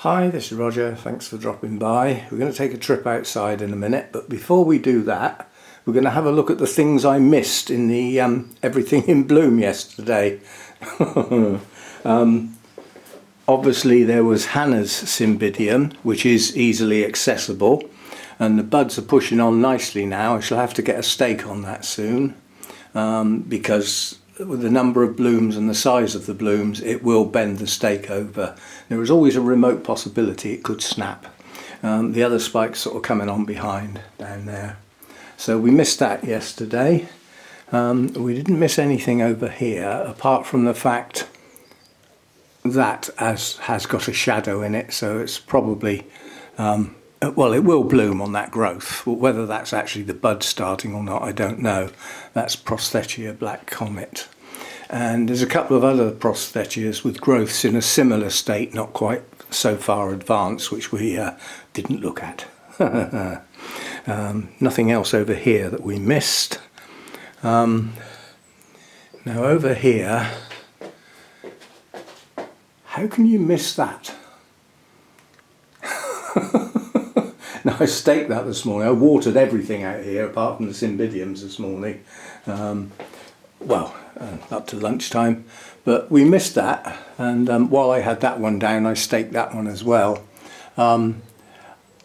Hi, this is Roger. Thanks for dropping by. We're going to take a trip outside in a minute, but before we do that, we're going to have a look at the things I missed in the everything in bloom yesterday. Obviously there was Hannah's Cymbidium, which is easily accessible, and the buds are pushing on nicely now. I shall have to get a stake on that soon, because with the number of blooms and the size of the blooms, it will bend the stake over. There is always a remote possibility it could snap. The other spike's sort of coming on behind down there. So we missed that yesterday. We didn't miss anything over here, apart from the fact that has got a shadow in it, so it's probably, well, it will bloom on that growth. Whether that's actually the bud starting or not, I don't know. That's Prosthetia Black Comet. And there's a couple of other Prosthetias with growths in a similar state, not quite so far advanced, which we didn't look at. Nothing else over here that we missed. Now over here, how can you miss that? Now I staked that this morning. I watered everything out here apart from the Cymbidiums this morning. Up to lunchtime, but we missed that, and while I had that one down, I staked that one as well.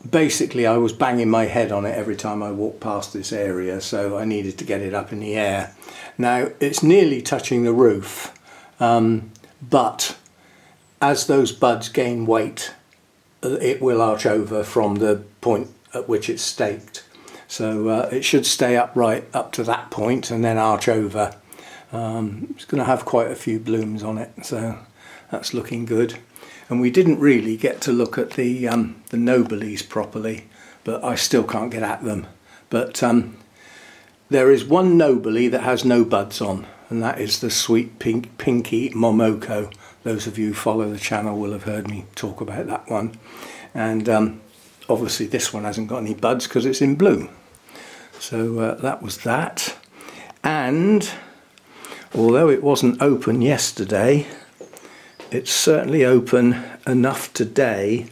Basically I was banging my head on it every time I walked past this area, so I needed to get it up in the air. Now it's nearly touching the roof, but as those buds gain weight, it will arch over from the point at which it's staked. So it should stay upright up to that point and then arch over. It's going to have quite a few blooms on it, so that's looking good. And we didn't really get to look at the Nobiles properly, but I still can't get at them. But there is one Nobile that has no buds on, and that is the sweet pinky Momoko. Those of you who follow the channel will have heard me talk about that one. And obviously this one hasn't got any buds because it's in bloom. So that was that. And although it wasn't open yesterday, it's certainly open enough today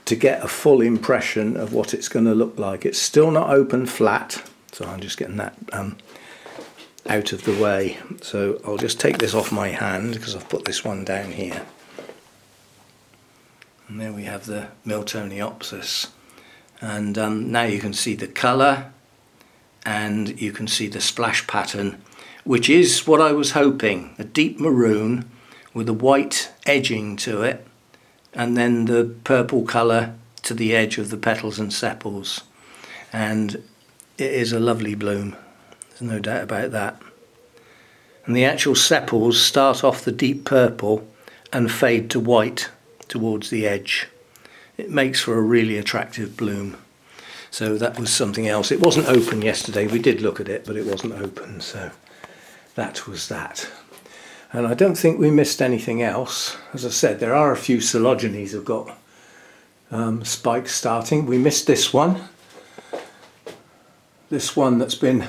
to get a full impression of what it's going to look like. It's still not open flat, so I'm just getting that out of the way. So I'll just take this off my hand because I've put this one down here. And there we have the Miltoniopsis. And now you can see the colour and you can see the splash pattern, which is what I was hoping, a deep maroon with a white edging to it, and then the purple colour to the edge of the petals and sepals. And it is a lovely bloom, there's no doubt about that. And the actual sepals start off the deep purple and fade to white towards the edge. It makes for a really attractive bloom. So that was something else. It wasn't open yesterday, we did look at it, but it wasn't open, so that was that. And I don't think we missed anything else. As I said, there are a few Coelogenes have got spikes starting. We missed this one. This one that's been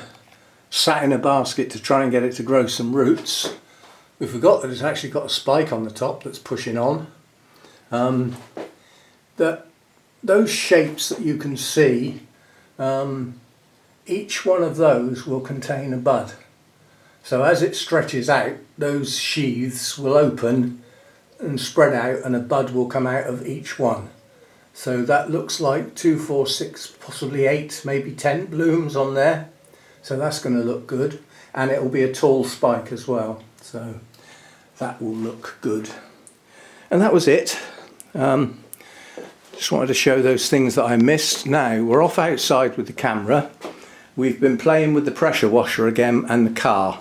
sat in a basket to try and get it to grow some roots. We forgot that it's actually got a spike on the top that's pushing on. Those shapes that you can see, each one of those will contain a bud. So as it stretches out, those sheaths will open and spread out, and a bud will come out of each one. So that looks like 2, 4, 6, possibly 8, maybe 10 blooms on there. So that's going to look good, and it will be a tall spike as well. So that will look good. And that was it. Just wanted to show those things that I missed. Now we're off outside with the camera. We've been playing with the pressure washer again and the car.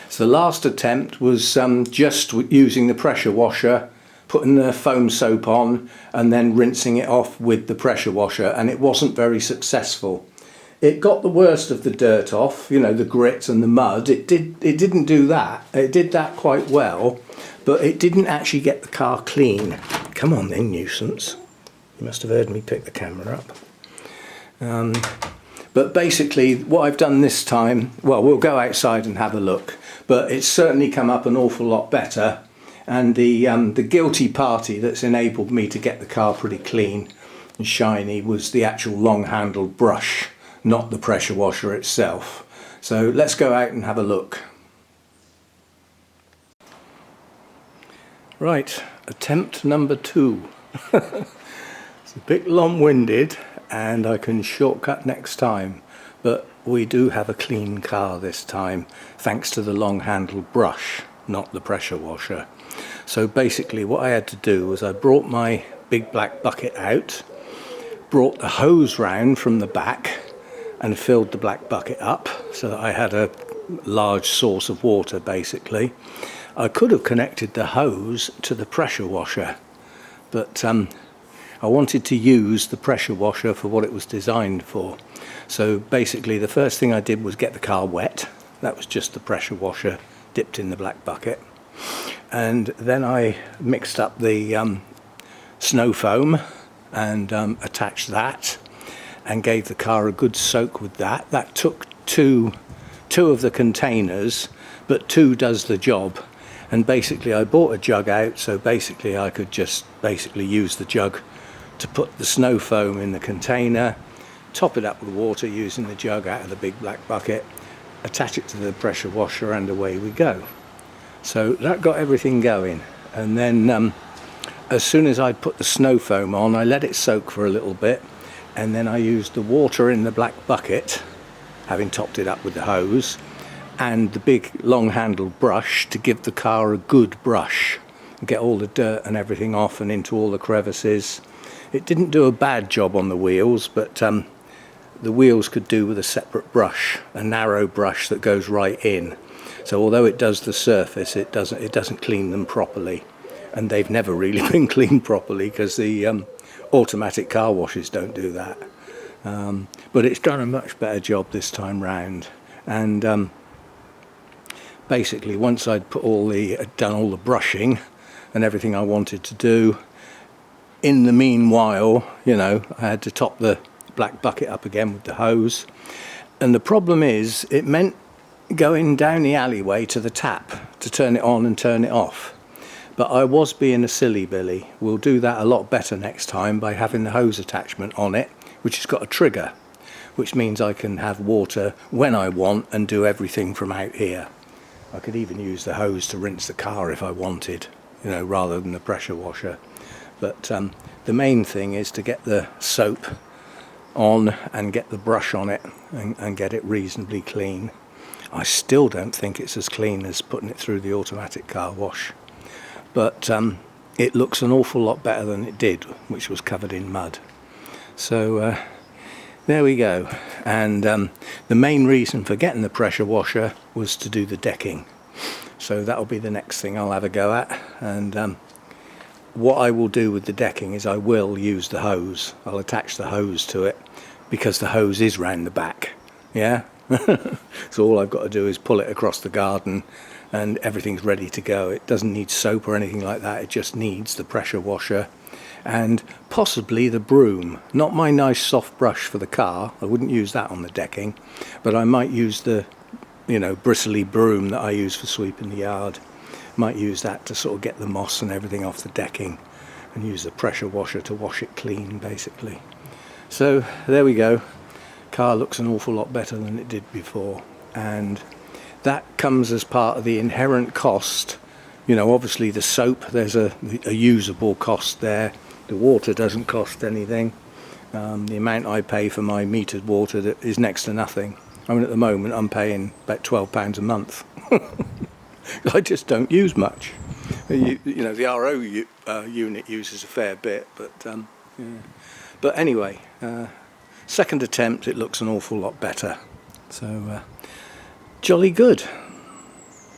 So the last attempt was just using the pressure washer, putting the foam soap on and then rinsing it off with the pressure washer, and it wasn't very successful. It got the worst of the dirt off, you know, the grit and the mud. It didn't do that. It did that quite well, but it didn't actually get the car clean. Come on then, nuisance. You must have heard me pick the camera up. But basically what I've done this time, well, we'll go outside and have a look, but it's certainly come up an awful lot better. And the guilty party that's enabled me to get the car pretty clean and shiny was the actual long-handled brush, not the pressure washer itself. So let's go out and have a look. Right, attempt number 2. It's a bit long-winded and I can shortcut next time, but we do have a clean car this time thanks to the long-handled brush, not the pressure washer. So basically what I had to do was I brought my big black bucket out, brought the hose round from the back and filled the black bucket up so that I had a large source of water basically. I could have connected the hose to the pressure washer, but I wanted to use the pressure washer for what it was designed for. So basically the first thing I did was get the car wet. That was just the pressure washer dipped in the black bucket. And then I mixed up the snow foam and attached that and gave the car a good soak with that. That took two of the containers, but 2 does the job. And basically I bought a jug out, so basically I could just use the jug to put the snow foam in the container, top it up with water using the jug out of the big black bucket, attach it to the pressure washer, and away we go. So that got everything going. And then as soon as I'd put the snow foam on, I let it soak for a little bit, and then I used the water in the black bucket, having topped it up with the hose, and the big long-handled brush to give the car a good brush and get all the dirt and everything off and into all the crevices. It didn't do a bad job on the wheels, but the wheels could do with a separate brush, a narrow brush that goes right in. So although it does the surface, it doesn't clean them properly, and they've never really been cleaned properly because the automatic car washes don't do that. But it's done a much better job this time round. And basically once I'd done all the brushing and everything I wanted to do, in the meanwhile, you know, I had to top the black bucket up again with the hose. And the problem is, it meant going down the alleyway to the tap to turn it on and turn it off. But I was being a silly Billy. We'll do that a lot better next time by having the hose attachment on it, which has got a trigger, which means I can have water when I want and do everything from out here. I could even use the hose to rinse the car if I wanted, you know, rather than the pressure washer. But the main thing is to get the soap on and get the brush on it and get it reasonably clean. I still don't think it's as clean as putting it through the automatic car wash, but it looks an awful lot better than it did, which was covered in mud. So there we go. And the main reason for getting the pressure washer was to do the decking. So that'll be the next thing I'll have a go at. And what I will do with the decking is I will use the hose. I'll attach the hose to it because the hose is round the back. Yeah. So all I've got to do is pull it across the garden and everything's ready to go. It doesn't need soap or anything like that. It just needs the pressure washer and possibly the broom. Not my nice soft brush for the car. I wouldn't use that on the decking, but I might use the, you know, bristly broom that I use for sweeping the yard. Might use that to sort of get the moss and everything off the decking, and use the pressure washer to wash it clean basically. So there we go. Car looks an awful lot better than it did before, and that comes as part of the inherent cost. You know, obviously the soap, there's a usable cost there. The water doesn't cost anything. The amount I pay for my metered water is next to nothing. I mean, at the moment I'm paying about £12 a month. I just don't use much. You know, the RO unit uses a fair bit, but yeah. But anyway, second attempt, it looks an awful lot better. So jolly good.